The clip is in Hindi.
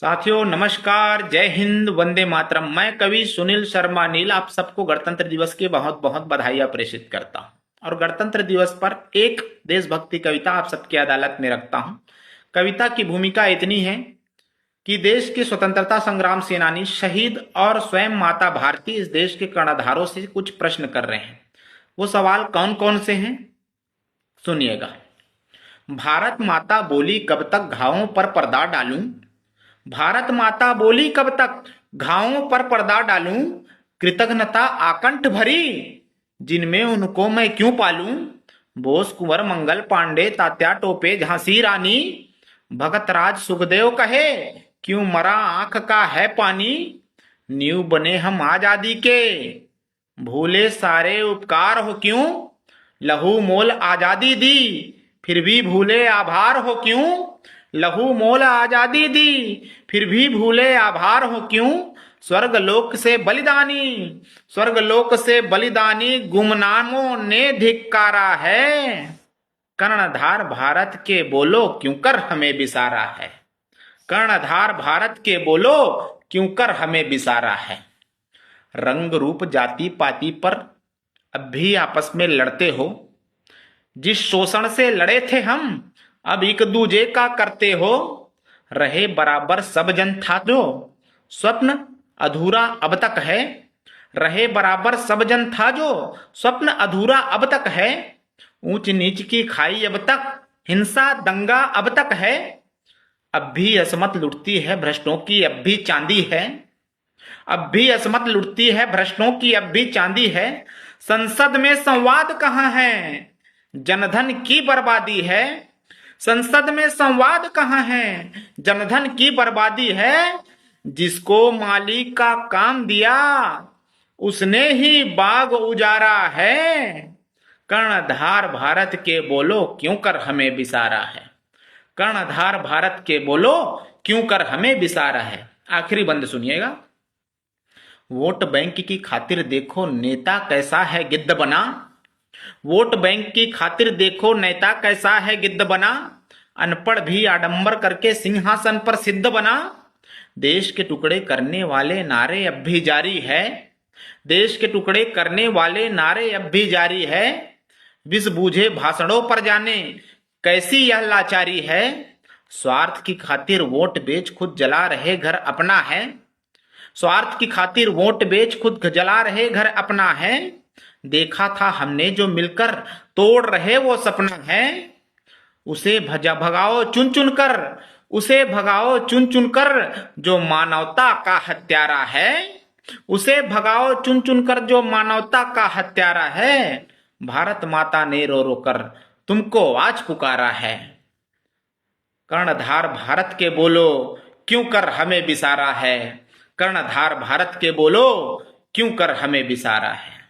साथियों नमस्कार, जय हिंद, वंदे मातरम। मैं कवि सुनील शर्मा नील आप सबको गणतंत्र दिवस की बहुत बहुत बधाइयां प्रेषित करता हूं और गणतंत्र दिवस पर एक देशभक्ति कविता आप सबकी अदालत में रखता हूं। कविता की भूमिका इतनी है कि देश के स्वतंत्रता संग्राम सेनानी शहीद और स्वयं माता भारती इस देश के कर्णधारों से कुछ प्रश्न कर रहे हैं। वो सवाल कौन कौन से हैं, सुनिएगा। भारत माता बोली कब तक घावों पर पर्दा डालूं, भारत माता बोली कब तक घावों पर पर्दा डालूं, कृतज्ञता आकंठ भरी जिनमें उनको मैं क्यों पालूं। बोस कुंवर मंगल पांडे तात्या टोपे झांसी रानी, भगत राज सुखदेव कहे क्यों मरा आंख का है पानी। नींव बने हम आजादी के, भूले सारे उपकार हो क्यों, लहू मोल आजादी दी फिर भी भूले आभार हो क्यों। लहू मोल आजादी दी फिर भी भूले आभार हो क्यों। स्वर्गलोक से बलिदानी, स्वर्गलोक से बलिदानी गुमनामों ने धिक्कारा है। कर्णधार भारत के बोलो क्यों कर हमें बिसारा है, कर्णधार भारत के बोलो क्यों कर हमें बिसारा है। रंग रूप जाति पाति पर अब भी आपस में लड़ते हो, जिस शोषण से लड़े थे हम अब एक दूजे का करते हो। रहे बराबर सब जन था जो स्वप्न अधूरा अब तक है, रहे बराबर सब जन था जो स्वप्न अधूरा अब तक है। ऊंच नीच की खाई अब तक हिंसा दंगा अब तक है। अब भी असमत लुटती है भ्रष्टों की अब भी चांदी है, अब भी असमत लुटती है भ्रष्टों की अब भी चांदी है। संसद में संवाद कहाँ है, जनधन की बर्बादी है। संसद में संवाद कहाँ है, जनधन की बर्बादी है। जिसको मालिक का काम दिया उसने ही बाग उजारा है। कर्णधार भारत के बोलो क्यों कर हमें बिसारा है, कर्णधार भारत के बोलो क्यों कर हमें बिसारा है। आखिरी बंद सुनिएगा। वोट बैंक की खातिर देखो नेता कैसा है गिद्ध बना, वोट बैंक की खातिर देखो नेता कैसा है गिद्ध बना। अनपढ़ भी आडंबर करके सिंहासन पर सिद्ध बना। देश के टुकड़े करने वाले नारे अब भी जारी है, देश के टुकड़े करने वाले नारे अब भी जारी है। विष बूझे भाषणों पर जाने कैसी यह लाचारी है। स्वार्थ की खातिर वोट बेच खुद जला रहे घर अपना है, स्वार्थ की खातिर वोट बेच खुद जला रहे घर अपना है। देखा था हमने जो मिलकर तोड़ रहे वो सपना है। उसे भगाओ चुन चुन कर, उसे भगाओ चुन चुन कर जो मानवता का हत्यारा है। उसे भगाओ चुन चुन कर जो मानवता का हत्यारा है। भारत माता ने रो रो कर तुमको आज पुकारा है। कर्णधार भारत के बोलो क्यों कर हमें बिसारा है, कर्णधार भारत के बोलो क्यों कर हमें बिसारा है।